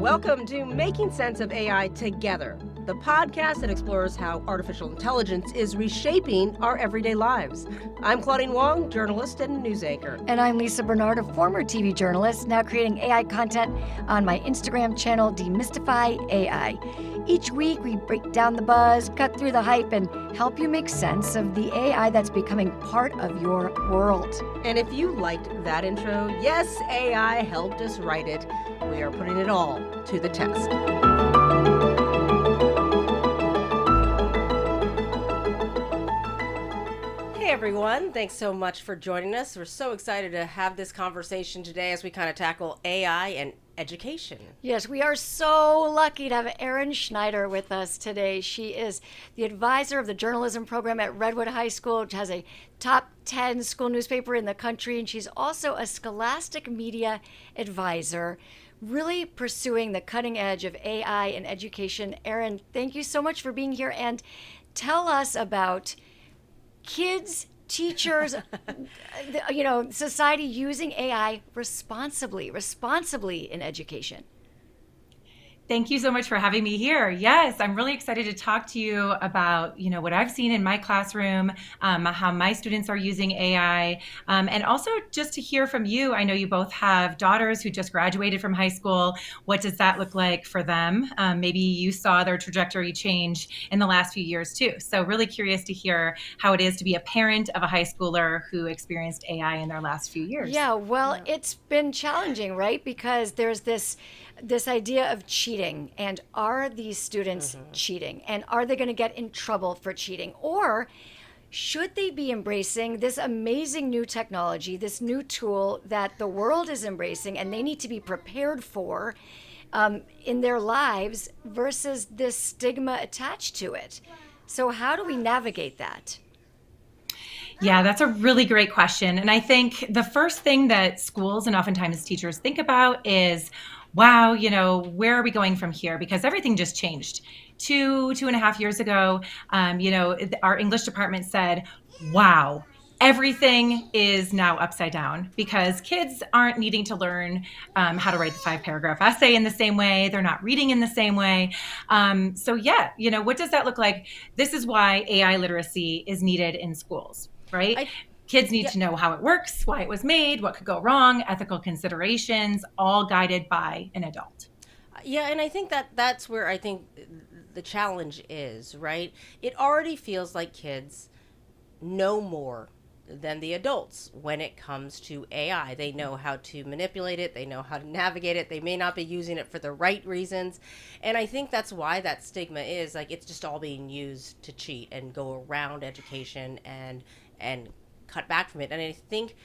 Welcome to Making Sense of AI Together, the podcast that explores how artificial intelligence is reshaping our everyday lives. I'm Claudine Wong, journalist and news anchor. And I'm Lisa Bernard, a former TV journalist, now creating AI content on my Instagram channel, Demystify AI. Each week, we break down the buzz, cut through the hype, and help you make sense of the AI that's becoming part of your world. And if you liked that intro, yes, AI helped us write it. We are putting it all to the test. Hey everyone, thanks so much for joining us. We're so excited to have this conversation today as we kind of tackle AI and education. Yes, we are so lucky to have Erin Schneider with us today. She is the advisor of the journalism program at Redwood High School, which has a top 10 school newspaper in the country, and she's also a scholastic media advisor, really pursuing the cutting edge of AI in education. Erin, thank you so much for being here, and tell us about kids, teachers, society using AI responsibly in education. Thank you so much for having me here. Yes, I'm really excited to talk to you about, what I've seen in my classroom, how my students are using AI, and also just to hear from you. I know you both have daughters who just graduated from high school. What does that look like for them? Maybe you saw their trajectory change in the last few years too. So really curious to hear how it is to be a parent of a high schooler who experienced AI in their last few years. Yeah, well, It's been challenging, right? Because there's this idea of cheating, and are these students cheating, and are they going to get in trouble for cheating, or should they be embracing this amazing new technology, this new tool that the world is embracing and they need to be prepared for in their lives versus this stigma attached to it? So how do we navigate that? Yeah, that's a really great question. And I think the first thing that schools and oftentimes teachers think about is, wow, where are we going from here? Because everything just changed. Two and a half years ago, our English department said, wow, everything is now upside down because kids aren't needing to learn how to write the 5-paragraph essay in the same way. They're not reading in the same way. What does that look like? This is why AI literacy is needed in schools, right? Kids need to know how it works, why it was made, what could go wrong, ethical considerations, all guided by an adult. Yeah, and I think that's where I think the challenge is, right? It already feels like kids know more than the adults when it comes to AI. They know how to manipulate it. They know how to navigate it. They may not be using it for the right reasons. And I think that's why that stigma is like it's just all being used to cheat and go around education and cut back from it. And I think,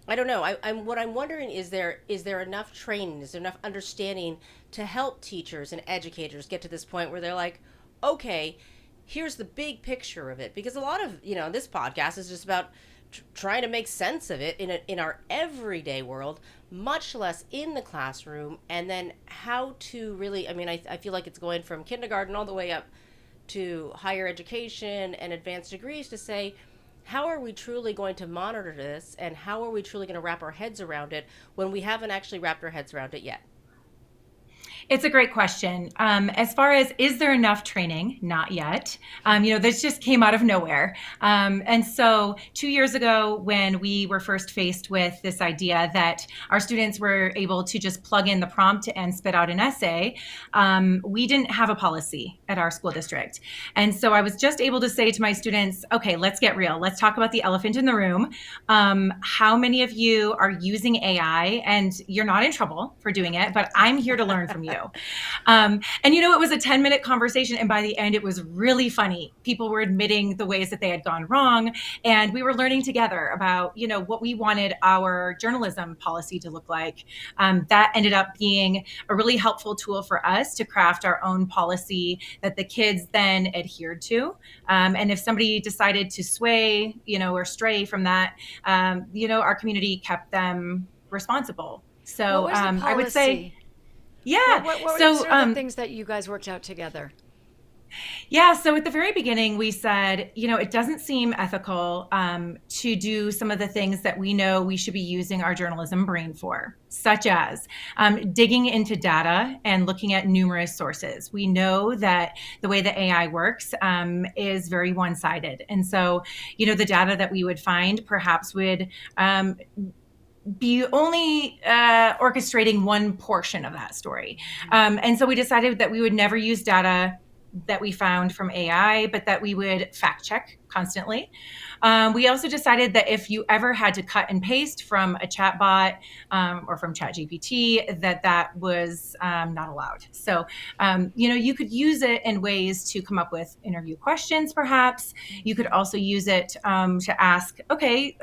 I don't know, what I'm wondering is there enough training, is there enough understanding to help teachers and educators get to this point where they're like, okay, here's the big picture of it? Because a lot of, this podcast is just about trying to make sense of it in our everyday world, much less in the classroom. And then how to really, I feel like it's going from kindergarten all the way up to higher education and advanced degrees to say, how are we truly going to monitor this, and how are we truly going to wrap our heads around it when we haven't actually wrapped our heads around it yet? It's a great question. As far as, is there enough training? Not yet. This just came out of nowhere. And so 2 years ago, when we were first faced with this idea that our students were able to just plug in the prompt and spit out an essay, we didn't have a policy at our school district. And so I was just able to say to my students, okay, let's get real. Let's talk about the elephant in the room. How many of you are using AI? And you're not in trouble for doing it, but I'm here to learn from you. It was a 10-minute conversation. And by the end, it was really funny. People were admitting the ways that they had gone wrong. And we were learning together about, what we wanted our journalism policy to look like. That ended up being a really helpful tool for us to craft our own policy that the kids then adhered to. And if somebody decided to sway, or stray from that, our community kept them responsible. So I would say, yeah. What were some of the things that you guys worked out together? Yeah, so at the very beginning, we said, it doesn't seem ethical to do some of the things that we know we should be using our journalism brain for, such as digging into data and looking at numerous sources. We know that the way that AI works is very one sided. And so, the data that we would find perhaps would be only orchestrating one portion of that story. And so we decided that we would never use data that we found from AI, but that we would fact check constantly. We also decided that if you ever had to cut and paste from a chatbot or from ChatGPT, that was not allowed. So, you could use it in ways to come up with interview questions, perhaps. You could also use it to ask, okay,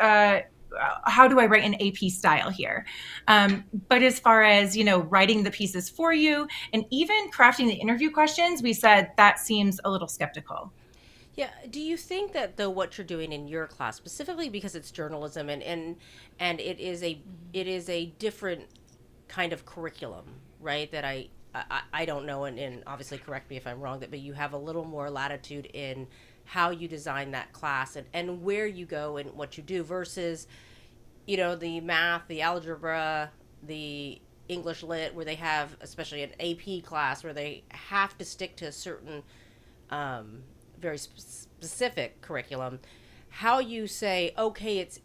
how do I write an AP style here? But as far as, writing the pieces for you and even crafting the interview questions, we said that seems a little skeptical. Yeah. Do you think that though what you're doing in your class, specifically because it's journalism and it is a different kind of curriculum, right? That I don't know, and obviously correct me if I'm wrong, that but you have a little more latitude in how you design that class and where you go and what you do versus, the math, the algebra, the English lit, where they have, especially an AP class, where they have to stick to a certain very specific curriculum. How you say, okay, it's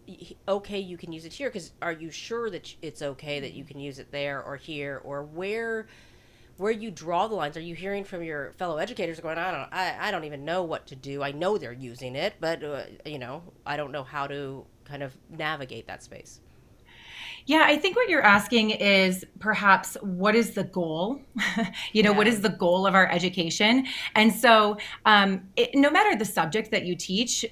okay, you can use it here, because are you sure that it's okay that you can use it there or here, or where you draw the lines? Are you hearing from your fellow educators going, I don't even know what to do. I know they're using it, but I don't know how to kind of navigate that space. Yeah, I think what you're asking is perhaps what is the goal? What Yeah. is the goal of our education? And so, no matter the subject that you teach,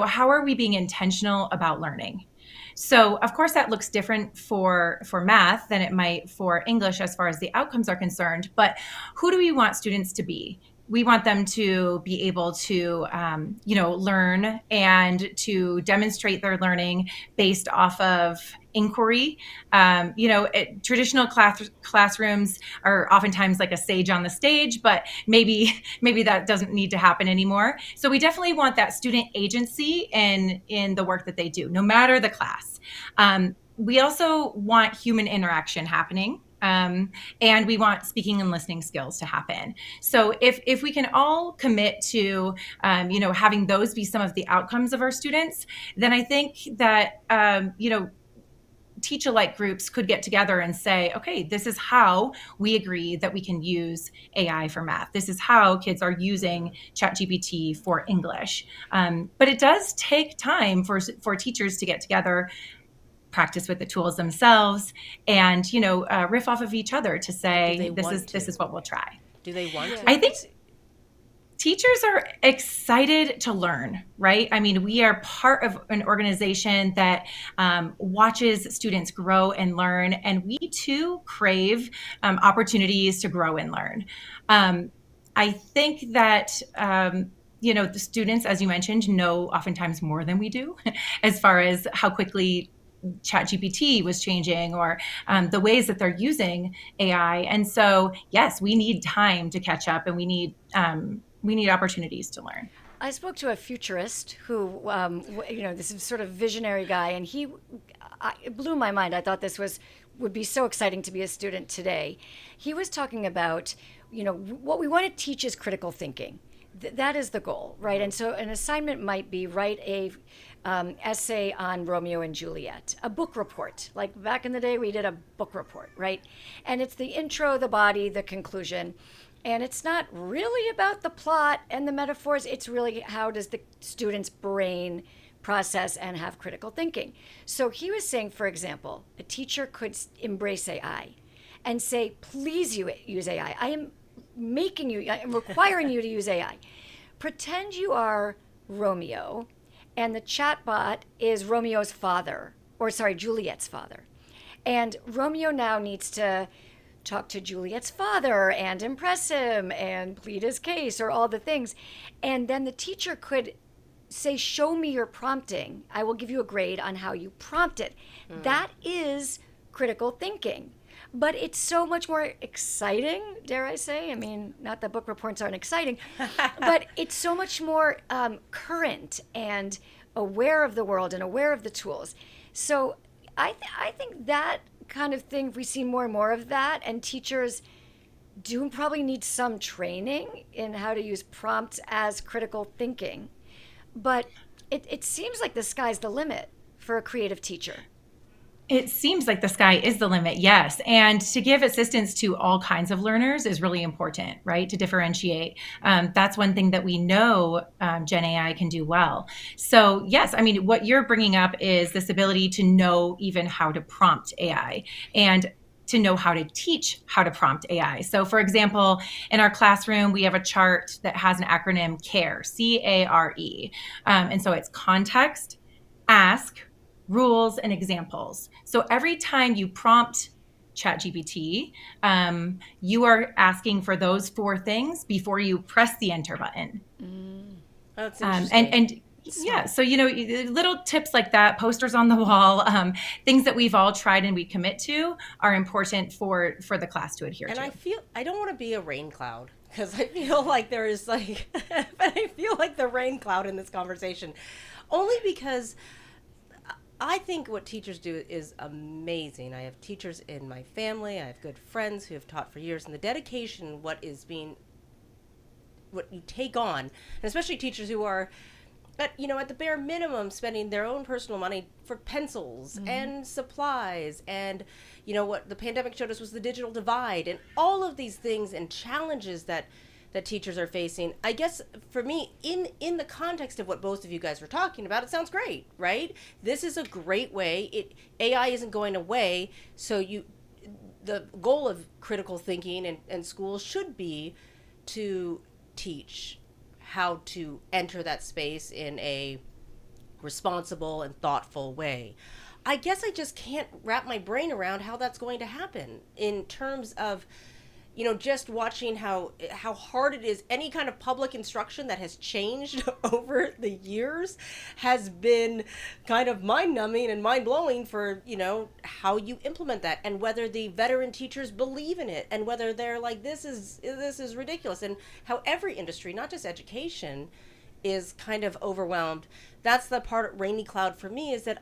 how are we being intentional about learning? So, of course, that looks different for math than it might for English as far as the outcomes are concerned. But who do we want students to be? We want them to be able to, learn and to demonstrate their learning based off of inquiry. Traditional classrooms are oftentimes like a sage on the stage, but maybe that doesn't need to happen anymore. So we definitely want that student agency in the work that they do, no matter the class. We also want human interaction happening. And we want speaking and listening skills to happen. So if we can all commit to, having those be some of the outcomes of our students, then I think that, teach alike groups could get together and say, okay, this is how we agree that we can use AI for math. This is how kids are using ChatGPT for English. But it does take time for teachers to get together, practice with the tools themselves, and riff off of each other to Do they say want this to? is what we'll try. Do they want Yeah. to? I think teachers are excited to learn, right? I mean, we are part of an organization that watches students grow and learn, and we too crave opportunities to grow and learn. I think that the students, as you mentioned, know oftentimes more than we do as far as how quickly ChatGPT was changing, or the ways that they're using AI. And so, yes, we need time to catch up, and we need opportunities to learn. I spoke to a futurist who, this is sort of visionary guy, and it blew my mind. I thought this would be so exciting to be a student today. He was talking about, what we want to teach is critical thinking. That is the goal, right? And so an assignment might be write a essay on Romeo and Juliet, a book report. Like back in the day, we did a book report, right? And it's the intro, the body, the conclusion. And it's not really about the plot and the metaphors. It's really how does the student's brain process and have critical thinking. So he was saying, for example, a teacher could embrace AI and say, please use AI. I am requiring you to use AI. Pretend you are Romeo and the chatbot is Romeo's father, or sorry, Juliet's father. And Romeo now needs to talk to Juliet's father and impress him and plead his case, or all the things. And then the teacher could say, show me your prompting. I will give you a grade on how you prompt it. That is critical thinking. but it's so much more exciting, dare I say. I mean, not that book reports aren't exciting, but it's so much more current and aware of the world and aware of the tools. So I think that kind of thing, if we see more and more of that, and teachers do probably need some training in how to use prompts as critical thinking. But it seems like the sky's the limit for a creative teacher. It seems like the sky is the limit, yes. And to give assistance to all kinds of learners is really important, right? To differentiate. That's one thing that we know Gen AI can do well. So, yes, I mean, what you're bringing up is this ability to know even how to prompt AI and to know how to teach how to prompt AI. So, for example, in our classroom, we have a chart that has an acronym CARE, CARE. And so it's context, ask, rules, and examples. So every time you prompt ChatGPT, you are asking for those four things before you press the enter button. That's interesting. And yeah, so little tips like that, posters on the wall, things that we've all tried and we commit to are important for the class to adhere And to. I don't want to be a rain cloud because I feel like there is like, but I feel like the rain cloud in this conversation, only because I think what teachers do is amazing. I have teachers in my family. I have good friends who have taught for years, and the dedication, what you take on, and especially teachers who are at the bare minimum spending their own personal money for pencils and supplies, and what the pandemic showed us was the digital divide and all of these things and challenges that teachers are facing. I guess for me, in the context of what both of you guys were talking about, it sounds great, right? This is a great way. AI isn't going away, so the goal of critical thinking and schools should be to teach how to enter that space in a responsible and thoughtful way. I guess I just can't wrap my brain around how that's going to happen in terms of just watching how hard it is. Any kind of public instruction that has changed over the years has been kind of mind-numbing and mind-blowing for, how you implement that and whether the veteran teachers believe in it and whether they're like, this is ridiculous, and how every industry, not just education, is kind of overwhelmed. That's the part rainy cloud for me, is that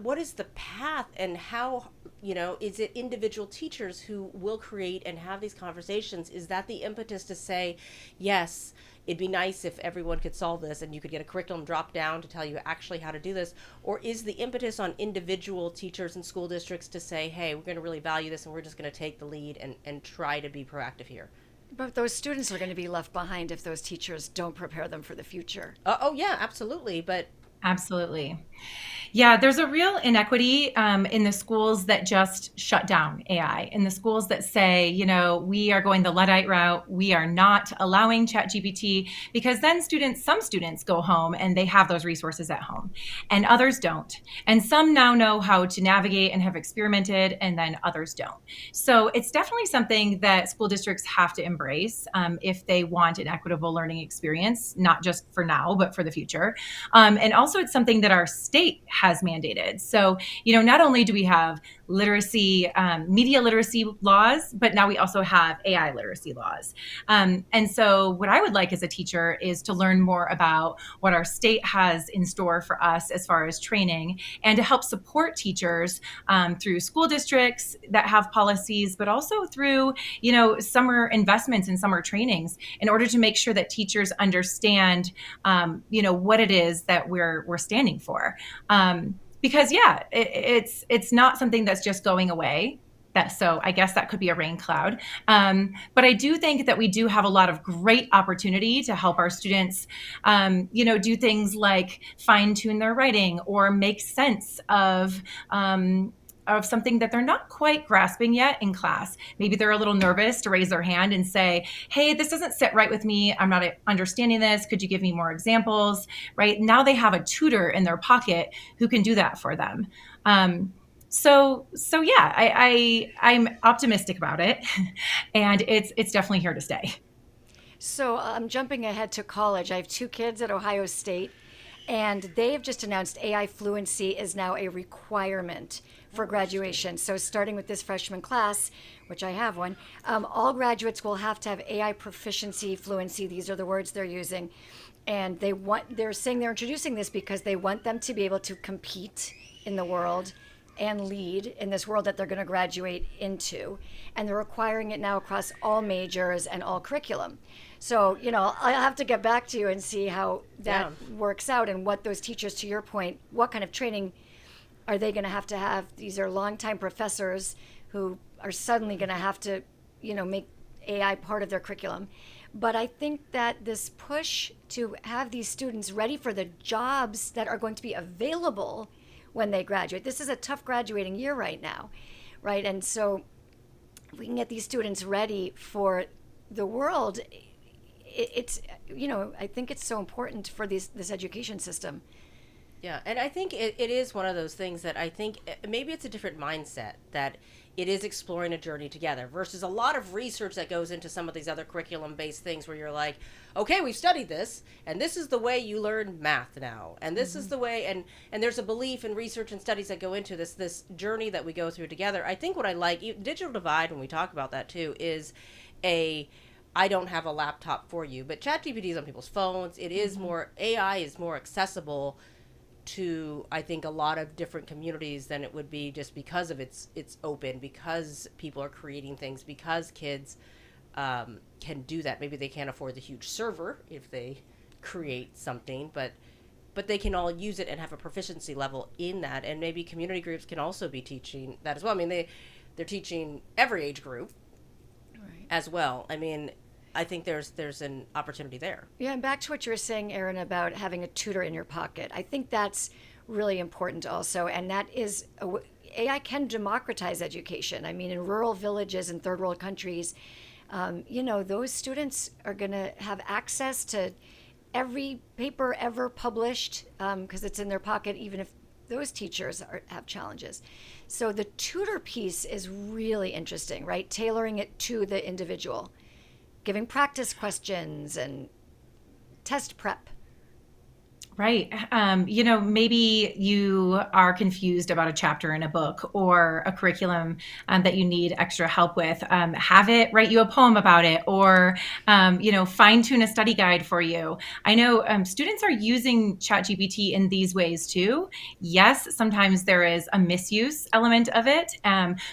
what is the path, and how, is it individual teachers who will create and have these conversations? Is that the impetus to say, yes, it'd be nice if everyone could solve this and you could get a curriculum drop down to tell you actually how to do this? Or is the impetus on individual teachers and school districts to say, hey, we're going to really value this and we're just going to take the lead and try to be proactive here? But those students are going to be left behind if those teachers don't prepare them for the future. Oh, yeah, absolutely. But Absolutely. Yeah, there's a real inequity in the schools that just shut down AI, in the schools that say, we are going the Luddite route. We are not allowing ChatGPT, because then some students go home and they have those resources at home and others don't. And some now know how to navigate and have experimented, and then others don't. So it's definitely something that school districts have to embrace if they want an equitable learning experience, not just for now, but for the future. And also it's something that our state has mandated. So, not only do we have literacy, media literacy laws, but now we also have AI literacy laws. And so what I would like as a teacher is to learn more about what our state has in store for us as far as training, and to help support teachers through school districts that have policies, but also through, summer investments and summer trainings, in order to make sure that teachers understand, what it is that we're standing for. Because it's not something that's just going away. So I guess that could be a rain cloud. But I do think that we do have a lot of great opportunity to help our students, do things like fine tune their writing or make sense of something that they're not quite grasping yet in class. Maybe they're a little nervous to raise their hand and say, hey, this doesn't sit right with me. I'm not understanding this. Could you give me more examples? Right now they have a tutor in their pocket who can do that for them. So yeah, I'm optimistic about it, and it's definitely here to stay. So I'm jumping ahead to college. I have two kids at Ohio State, and they have just announced AI fluency is now a requirement for graduation. So starting with this freshman class, which I have one, all graduates will have to have AI proficiency, fluency. These are the words they're using. And they're saying they're introducing this because they want them to be able to compete in the world and lead in this world that they're going to graduate into. And they're requiring it now across all majors and all curriculum. So, I'll have to get back to you and see how that works out and what those teachers, to your point, what kind of training are they going to have? These are longtime professors who are suddenly going to have to, make AI part of their curriculum. But I think that this push to have these students ready for the jobs that are going to be available when they graduate. This is a tough graduating year right now, right? And so if we can get these students ready for the world, it's, I think it's so important for this education system. Yeah, and I think it is one of those things that I think maybe it's a different mindset, that it is exploring a journey together versus a lot of research that goes into some of these other curriculum-based things where you're like, okay, we've studied this, and this is the way you learn math now, and this is the way, and there's a belief in research and studies that go into this journey that we go through together. I think what I like, digital divide, when we talk about that too, is I don't have a laptop for you, but ChatGPT is on people's phones. It is more, AI is more accessible to, I think, a lot of different communities than it would be just because of it's open, because people are creating things, because kids can do that. Maybe they can't afford the huge server if they create something, but they can all use it and have a proficiency level in that. And maybe community groups can also be teaching that as well. I mean, they're teaching every age group as well. I mean, I think there's an opportunity there. Yeah, and back to what you were saying, Erin, about having a tutor in your pocket. I think that's really important also, and that is AI can democratize education. I mean, in rural villages and third world countries, those students are going to have access to every paper ever published because it's in their pocket, even if those teachers have challenges. So the tutor piece is really interesting, right? Tailoring it to the individual, giving practice questions and test prep. Right. Maybe you are confused about a chapter in a book or a curriculum that you need extra help with. Have it write you a poem about it, or, fine tune a study guide for you. I know students are using ChatGPT in these ways too. Yes, sometimes there is a misuse element of it,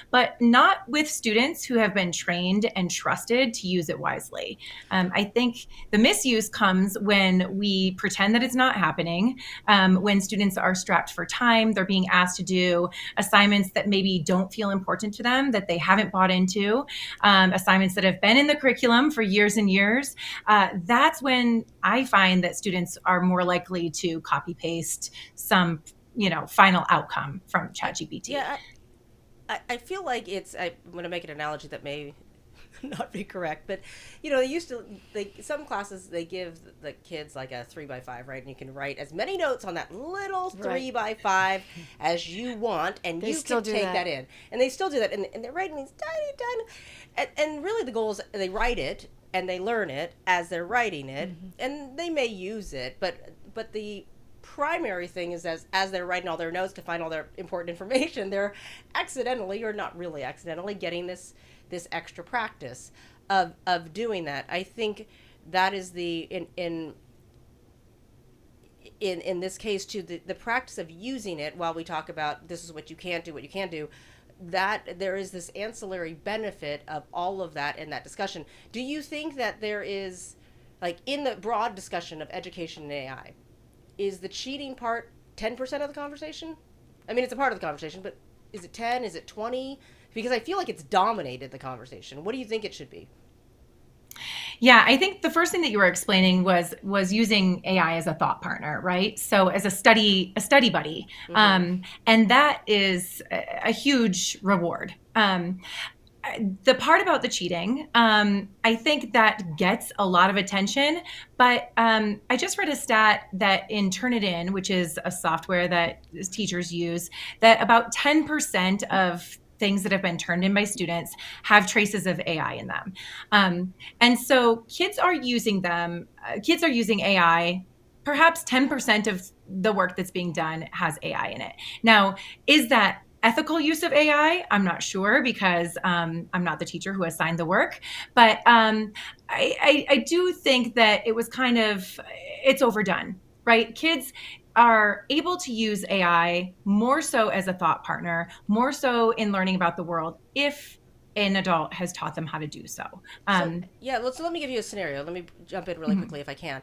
but not with students who have been trained and trusted to use it wisely. I think the misuse comes when we pretend that it's not happening. When students are strapped for time, they're being asked to do assignments that maybe don't feel important to them, that they haven't bought into, assignments that have been in the curriculum for years and years. That's when I find that students are more likely to copy paste some, final outcome from ChatGPT. Yeah, I feel like I'm going to make an analogy that may not be correct, but they used to, some classes, they give the kids like a 3x5, right? And you can write as many notes on that little 3x5 as you want, and you can take that in. And they still do that, and they're writing these tiny, and really the goal is they write it and they learn it as they're writing it, and they may use it, but the primary thing is as they're writing all their notes to find all their important information, they're accidentally, or not really accidentally, getting this extra practice of doing that. I think that is in this case too, the practice of using it, while we talk about this is what you can't do, that there is this ancillary benefit of all of that in that discussion. Do you think that there is, like, in the broad discussion of education and AI, is the cheating part 10% of the conversation? I mean, it's a part of the conversation, but is it 10? Is it 20? Because I feel like it's dominated the conversation. What do you think it should be? Yeah, I think the first thing that you were explaining was using AI as a thought partner, right? So as a study buddy, and that is a huge reward. The part about the cheating, I think that gets a lot of attention, but I just read a stat that in Turnitin, which is a software that teachers use, that about 10% of things that have been turned in by students have traces of AI in them. And so kids are using AI. Perhaps 10% of the work that's being done has AI in it. Now, is that ethical use of AI, I'm not sure because I'm not the teacher who assigned the work. But I do think that it was it's overdone, right? Kids are able to use AI more so as a thought partner, more so in learning about the world if an adult has taught them how to do so. So yeah, let me give you a scenario. Let me jump in really quickly if I can.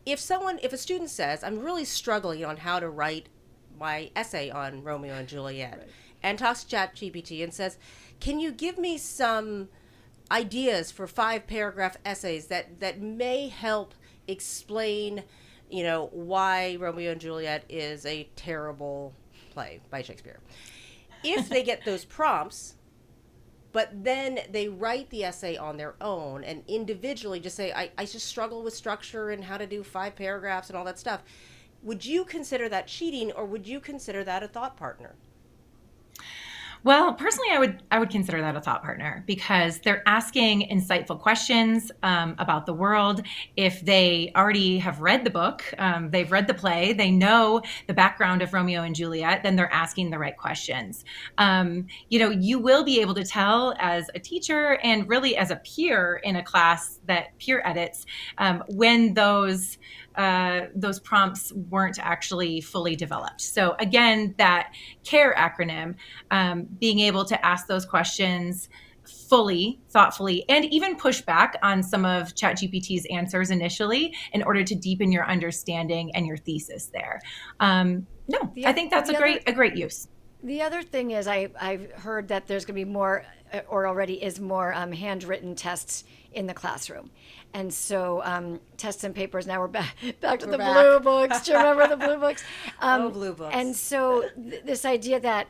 If a student says, I'm really struggling on how to write my essay on Romeo and Juliet, Right. and talks to ChatGPT and says, can you give me some ideas for 5 paragraph essays that may help explain, why Romeo and Juliet is a terrible play by Shakespeare. If they get those prompts, but then they write the essay on their own and individually just say, I just struggle with structure and how to do 5 paragraphs and all that stuff. Would you consider that cheating, or would you consider that a thought partner? Well, personally, I would consider that a thought partner because they're asking insightful questions about the world. If they already have read the book, they've read the play, they know the background of Romeo and Juliet, then they're asking the right questions. You will be able to tell as a teacher and really as a peer in a class that peer edits when those prompts weren't actually fully developed. So again, that CARE acronym, being able to ask those questions fully, thoughtfully, and even push back on some of ChatGPT's answers initially in order to deepen your understanding and your thesis there. No, I think that's a great use. The other thing is, I've heard that there's going to be more, or already is more, handwritten tests in the classroom. And so tests and papers, now we're back to the blue books. Do you remember the blue books? Blue books. And so this idea that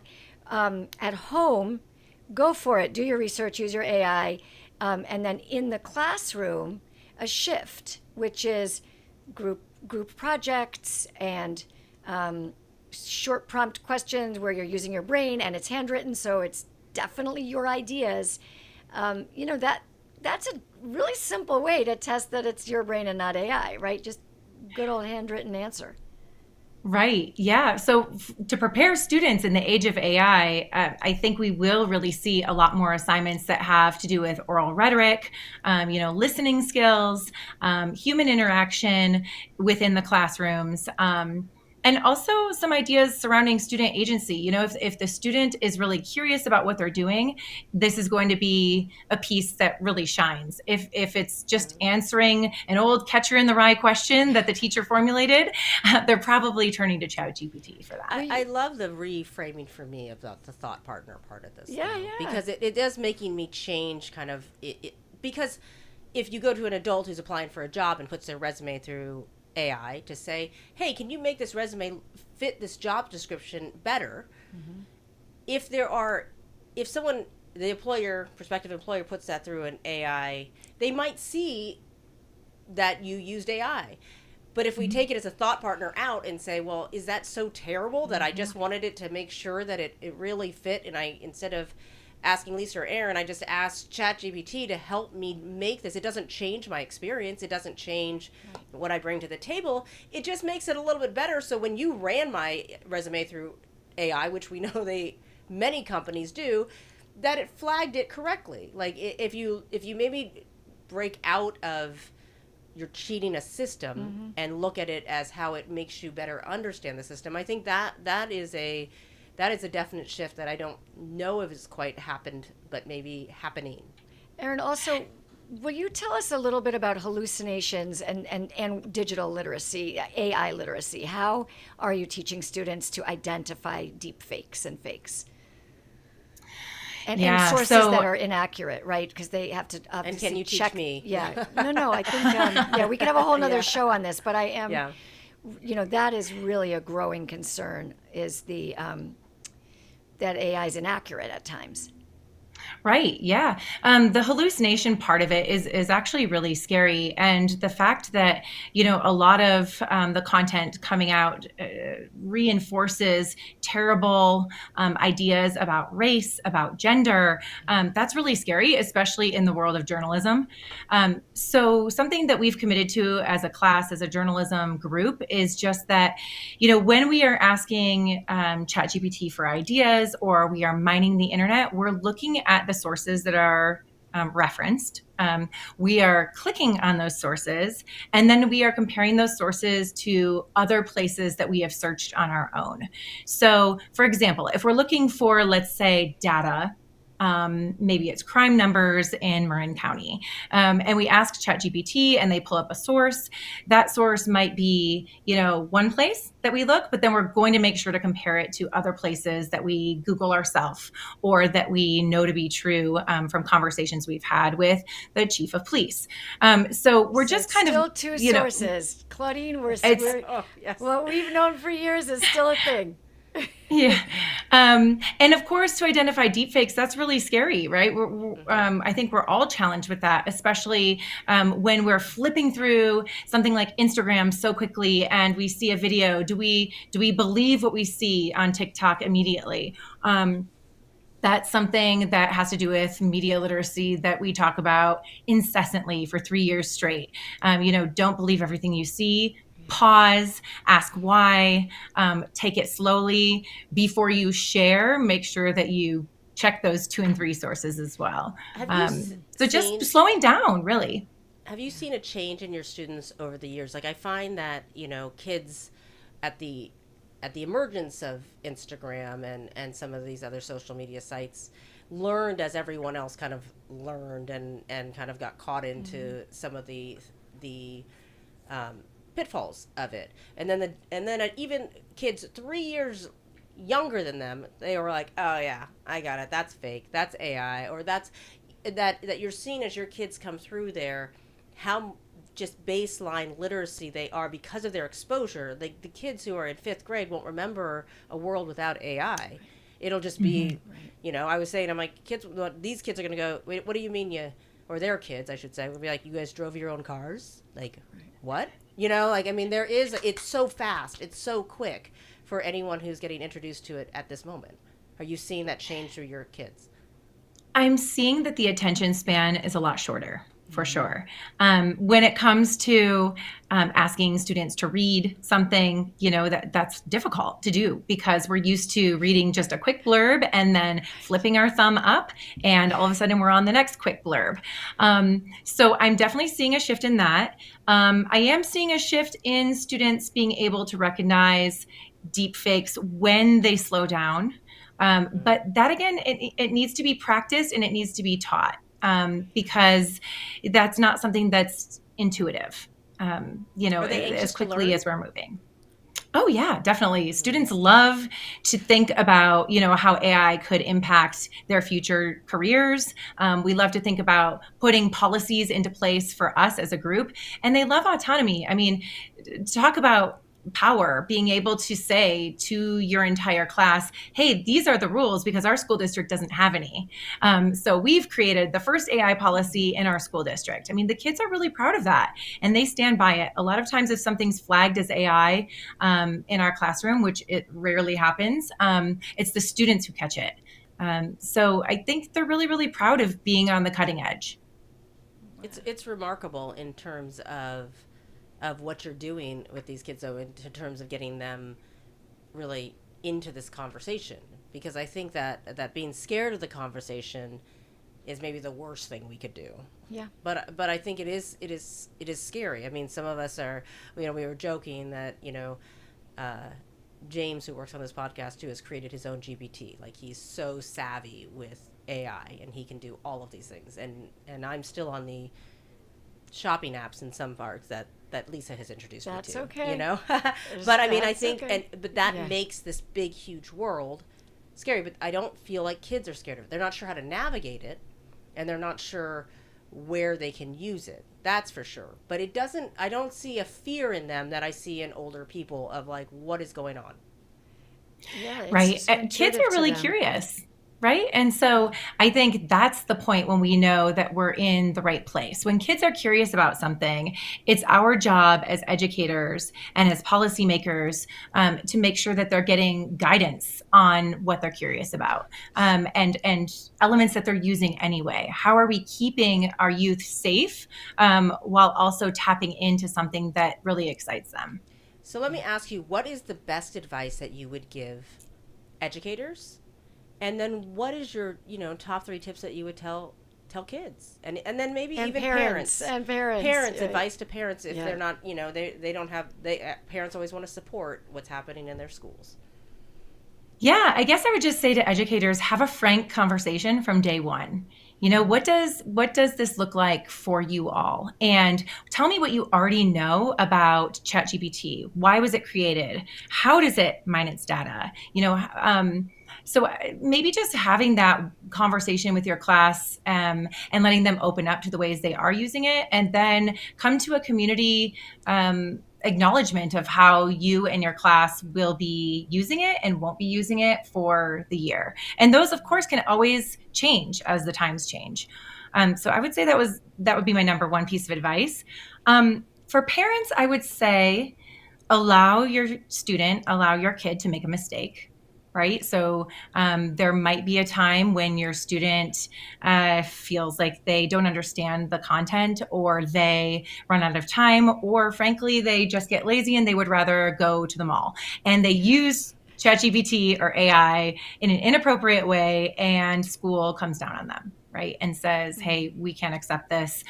at home, go for it, do your research, use your AI, and then in the classroom, a shift, which is group projects and short prompt questions where you're using your brain and it's handwritten, so it's definitely your ideas. That's a really simple way to test that it's your brain and not AI, right? Just good old handwritten answer. Right. Yeah. So to prepare students in the age of AI, I think we will really see a lot more assignments that have to do with oral rhetoric, listening skills, human interaction within the classrooms. And also some ideas surrounding student agency. If the student is really curious about what they're doing, this is going to be a piece that really shines. If it's just answering an old catcher in the rye question that the teacher formulated, they're probably turning to ChatGPT for that. I love the reframing for me of the thought partner part of this. Yeah. Because it is making me change kind of it. Because if you go to an adult who's applying for a job and puts their resume through AI to say, hey, can you make this resume fit this job description better? Mm-hmm. If someone, prospective employer puts that through an AI, they might see that you used AI. But if we take it as a thought partner out and say, well, is that so terrible that I just wanted it to make sure that it really fit, and instead of asking Lisa or Aaron, I just asked ChatGPT to help me make this. It doesn't change my experience. It doesn't change what I bring to the table. It just makes it a little bit better. So when you ran my resume through AI, which we know many companies do, that it flagged it correctly. Like if you maybe break out of you're cheating a system and look at it as how it makes you better understand the system, I think that is a definite shift that I don't know if it's quite happened, but maybe happening. Erin, also, will you tell us a little bit about hallucinations and digital literacy, AI literacy? How are you teaching students to identify deep fakes and fakes? And sources that are inaccurate, right? Because they have to obviously and can you check. Teach me? Yeah. No, I think, we could have a whole nother show on this, but I am, that is really a growing concern, is that AI is inaccurate at times. Right. Yeah. The hallucination part of it is actually really scary, and the fact that a lot of the content coming out reinforces terrible ideas about race, about gender. That's really scary, especially in the world of journalism. So something that we've committed to as a class, as a journalism group, is just that when we are asking ChatGPT for ideas or we are mining the internet, we're looking at the sources that are referenced. We are clicking on those sources, and then we are comparing those sources to other places that we have searched on our own. So, for example, if we're looking for, let's say, data, maybe it's crime numbers in Marin County, and we ask ChatGPT and they pull up a source. That source might be, one place that we look, but then we're going to make sure to compare it to other places that we Google ourselves or that we know to be true from conversations we've had with the chief of police. So we're So just it's kind still of, two sources. Claudine, it's, Yes. what we've known for years is still a thing. yeah. And of course, to identify deepfakes, that's really scary, right? I think we're all challenged with that, especially when we're flipping through something like Instagram so quickly and we see a video. Do we believe what we see on TikTok immediately? That's something that has to do with media literacy that we talk about incessantly for 3 years straight. Don't believe everything you see. Pause, ask why, take it slowly before you share. Make sure that you check those 2 and 3 sources as well. Have you So just seen slowing down, really. have you seen a change in your students over the years? Like I find that, kids at the emergence of Instagram and some of these other social media sites learned as everyone else kind of learned and kind of got caught into some of the um, pitfalls of it. And then even kids 3 years younger than them, they were like, "Oh yeah, I got it. That's fake. That's AI." Or that you're seeing as your kids come through there how just baseline literacy they are because of their exposure. The kids who are in fifth grade won't remember a world without AI. It'll just be, I was saying, I'm like, these kids are going to go, wait, what do you mean or their kids, I should say, would be like, you guys drove your own cars? Like, what? I mean, it's so fast, it's so quick for anyone who's getting introduced to it at this moment. Are you seeing that change through your kids? I'm seeing that the attention span is a lot shorter, for sure. When it comes to asking students to read something, that's difficult to do because we're used to reading just a quick blurb and then flipping our thumb up, and all of a sudden we're on the next quick blurb. So I'm definitely seeing a shift in that. I am seeing a shift in students being able to recognize deep fakes when they slow down. But that again, it needs to be practiced and it needs to be taught because that's not something that's intuitive, Are they as anxious to quickly learn? as we're moving. Oh yeah, definitely. Students love to think about, how AI could impact their future careers. We love to think about putting policies into place for us as a group, and they love autonomy. I mean, talk about power, being able to say to your entire class, hey, these are the rules because our school district doesn't have any. So we've created the first AI policy in our school district. I mean, the kids are really proud of that and they stand by it. A lot of times if something's flagged as AI in our classroom, which it rarely happens, it's the students who catch it. So I think they're really, really proud of being on the cutting edge. It's remarkable in terms of what you're doing with these kids, though, in terms of getting them really into this conversation. Because I think that being scared of the conversation is maybe the worst thing we could do. Yeah. But I think it is scary. I mean, some of us are, we were joking that James, who works on this podcast too, has created his own GPT. Like he's so savvy with AI and he can do all of these things. And I'm still on the shopping apps in some parts that Lisa has introduced That's me to. okay. But I mean, I That's think, okay. but that Yeah. makes this big, huge world scary. But I don't feel like kids are scared of it. They're not sure how to navigate it, and they're not sure where they can use it. That's for sure. But it doesn't. I don't see a fear in them that I see in older people of like what is going on. Yeah, it's Right. just so Kids intuitive are to really them. curious. Right. And so I think that's the point when we know that we're in the right place. When kids are curious about something, it's our job as educators and as policymakers to make sure that they're getting guidance on what they're curious about, and elements that they're using anyway. How are we keeping our youth safe while also tapping into something that really excites them? So let me ask you, what is the best advice that you would give educators? And then what is your, top 3 tips that you would tell kids? And then maybe And even parents, parents. and parents. Parents, Yeah. advice to parents if Yeah. they're not, they don't have parents always want to support what's happening in their schools. Yeah, I guess I would just say to educators, have a frank conversation from day one. What does this look like for you all? And tell me what you already know about ChatGPT. Why was it created? How does it mine its data? So maybe just having that conversation with your class, and letting them open up to the ways they are using it, and then come to a community acknowledgement of how you and your class will be using it and won't be using it for the year. And those, of course, can always change as the times change. So I would say that would be my number one piece of advice. For parents, I would say allow your kid to make a mistake. Right. So there might be a time when your student feels like they don't understand the content, or they run out of time, or frankly, they just get lazy and they would rather go to the mall and they use ChatGPT or AI in an inappropriate way, and school comes down on them. Right. And says, hey, we can't accept this.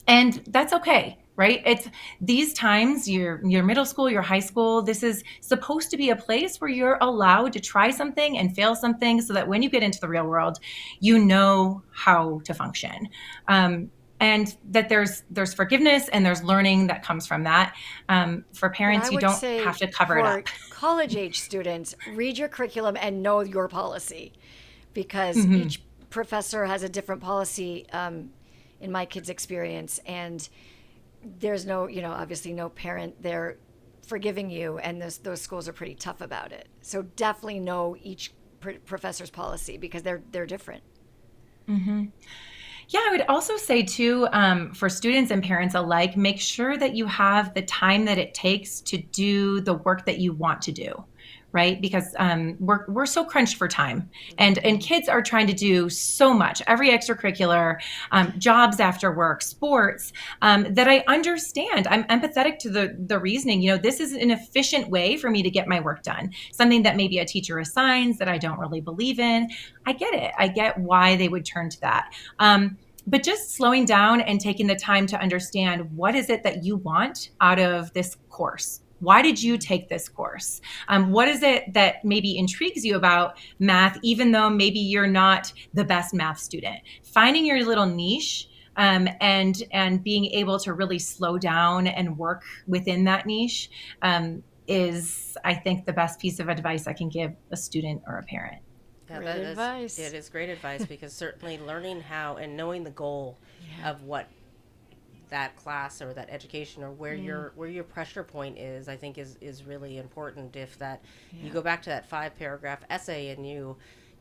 And that's okay, right? It's these times, your middle school, your high school, this is supposed to be a place where you're allowed to try something and fail something, so that when you get into the real world, you know how to function. And that there's forgiveness and there's learning that comes from that. For But parents, I you would don't have say to cover it for up. college age students, read your curriculum and know your policy, because Mm-hmm. each professor has a different policy, in my kids' experience. And there's no, obviously no parent there forgiving you. And those schools are pretty tough about it. So definitely know each professor's policy, because they're different. Mm-hmm. Yeah, I would also say too, for students and parents alike, make sure that you have the time that it takes to do the work that you want to do, right? Because we're so crunched for time, and kids are trying to do so much, every extracurricular, jobs after work, sports, that I understand. I'm empathetic to the reasoning. This is an efficient way for me to get my work done. Something that maybe a teacher assigns that I don't really believe in. I get it. I get why they would turn to that. But just slowing down and taking the time to understand, what is it that you want out of this course? Why did you take this course? What is it that maybe intrigues you about math, even though maybe you're not the best math student? Finding your little niche, and being able to really slow down and work within that niche, is, I think, the best piece of advice I can give a student or a parent. Yeah, Great it advice. is great advice, because certainly learning how and knowing the goal Yeah. of what that class or that education, or where your pressure point is, I think is really important. If that you Yeah. go back to that 5 paragraph essay, and you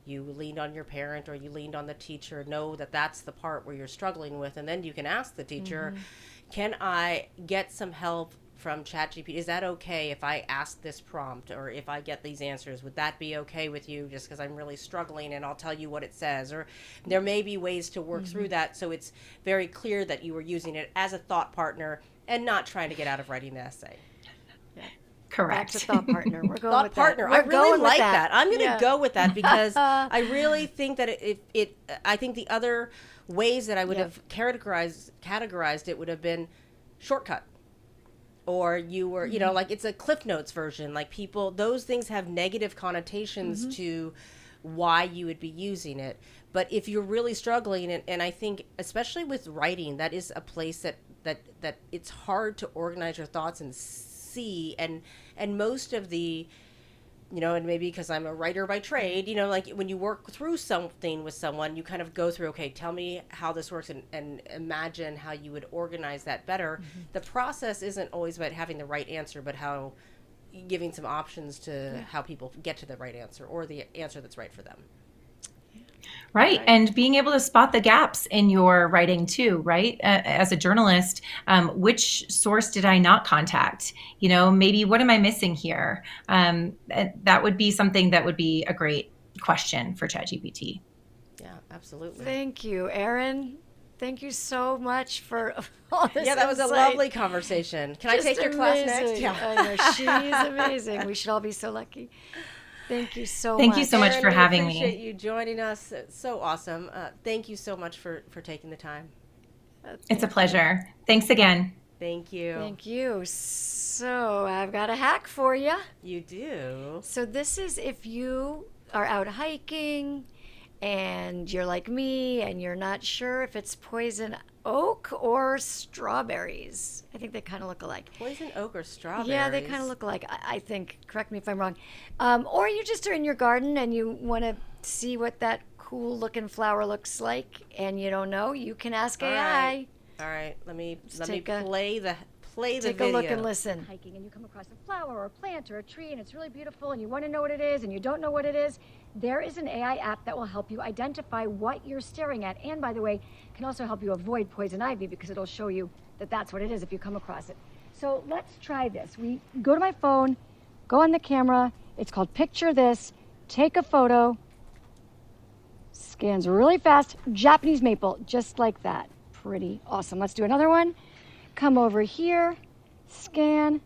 leaned on your parent or you leaned on the teacher, know that that's the part where you're struggling with, and then you can ask the teacher, can I get some help from ChatGPT? Is that okay if I ask this prompt, or if I get these answers? Would that be okay with you? Just because I'm really struggling, and I'll tell you what it says. Or there may be ways to work through that, so it's very clear that you were using it as a thought partner and not trying to get out of writing the essay. Yeah. Back to Correct. thought partner. We're going Thought with partner. that. I We're really going with like that. that. I'm going to Yeah. go with that, because I really think that I think the other ways that I would Yep. have categorized it would have been shortcut, or you were, like, it's a Cliff Notes version. Like, people, those things have negative connotations to why you would be using it. But if you're really struggling, and I think especially with writing, that is a place that it's hard to organize your thoughts and see, and most of the, and maybe because I'm a writer by trade, like, when you work through something with someone, you kind of go through, okay, tell me how this works, and imagine how you would organize that better. The process isn't always about having the right answer, but how giving some options to how people get to the right answer, or the answer that's right for them. Right. And being able to spot the gaps in your writing too, right? As a journalist, which source did I not contact? Maybe what am I missing here? That would be something that would be a great question for ChatGPT. Yeah, absolutely. Thank you, Erin. Thank you so much for all this. Yeah, that was a insight. lovely conversation. Can I take your class next? Yeah, I know, she's amazing. We should all be so lucky. Thank you so much. Thank you so much for having me. I appreciate you joining us. It's so awesome. Thank you so much for taking the time. It's a pleasure. Thanks again. Thank you. Thank you. So I've got a hack for you. You do. So this is if you are out hiking and you're like me and you're not sure if it's poison oak or strawberries. I think they kind of look alike. Poison oak or strawberries? Yeah, they kind of look alike, I think. Correct me if I'm wrong. Or you just are in your garden and you want to see what that cool looking flower looks like and you don't know, you can ask AI. All right. Let me take play the video. Take a look and listen. Hiking and you come across a flower or a plant or a tree and it's really beautiful and you want to know what it is and you don't know what it is, there is an AI app that will help you identify what you're staring at, and by the way, can also help you avoid poison ivy because it'll show you that that's what it is if you come across it. So let's try this. We go to my phone, go on the camera, it's called Picture This, take a photo, scans really fast, Japanese maple, just like that. Pretty awesome. Let's do another one. Come over here, scan,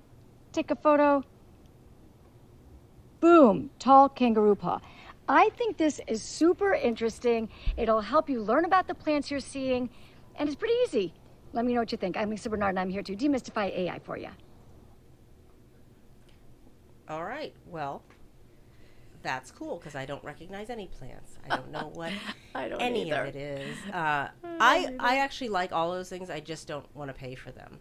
take a photo. Boom, tall kangaroo paw. I think this is super interesting. It'll help you learn about the plants you're seeing, and it's pretty easy. Let me know what you think. I'm Lisa Bernard, and I'm here to demystify AI for you. All right. Well, that's cool because I don't recognize any plants. I don't know what any of it is. I actually like all those things. I just don't want to pay for them.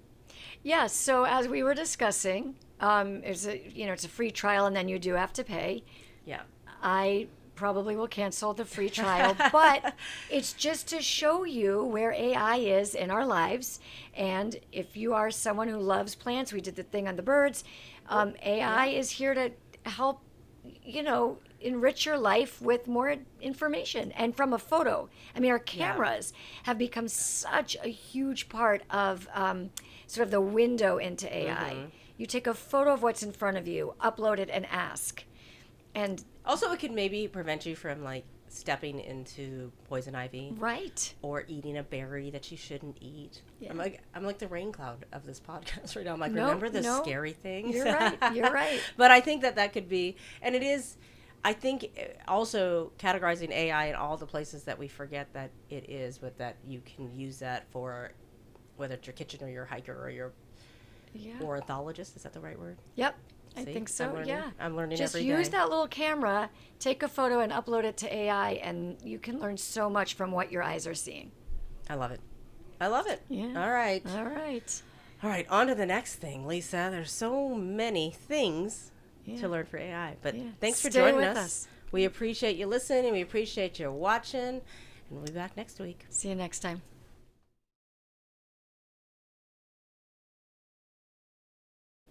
Yeah, so as we were discussing, it's a free trial and then you do have to pay. Yeah. I probably will cancel the free trial, but it's just to show you where AI is in our lives. And if you are someone who loves plants, we did the thing on the birds, AI is here to help, enrich your life with more information and from a photo. I mean, our cameras have become such a huge part of sort of the window into AI. Mm-hmm. You take a photo of what's in front of you, upload it, and ask. And also, it could maybe prevent you from stepping into poison ivy, right? Or eating a berry that you shouldn't eat. Yeah. I'm like the rain cloud of this podcast right now. I'm like, no, remember the scary things? You're right. You're right. But I think that could be, and it is. I think also categorizing AI in all the places that we forget that it is, but that you can use that for whether it's your kitchen or your hiker or your ornithologist. Is that the right word? Yep. I think so, I'm learning just every day. Just use that little camera, take a photo and upload it to AI, and you can learn so much from what your eyes are seeing. I love it. I love it. Yeah. All right. All right, on to the next thing, Lisa. There's so many things to learn for AI, but thanks for joining us. We appreciate you listening. We appreciate you watching, and we'll be back next week. See you next time.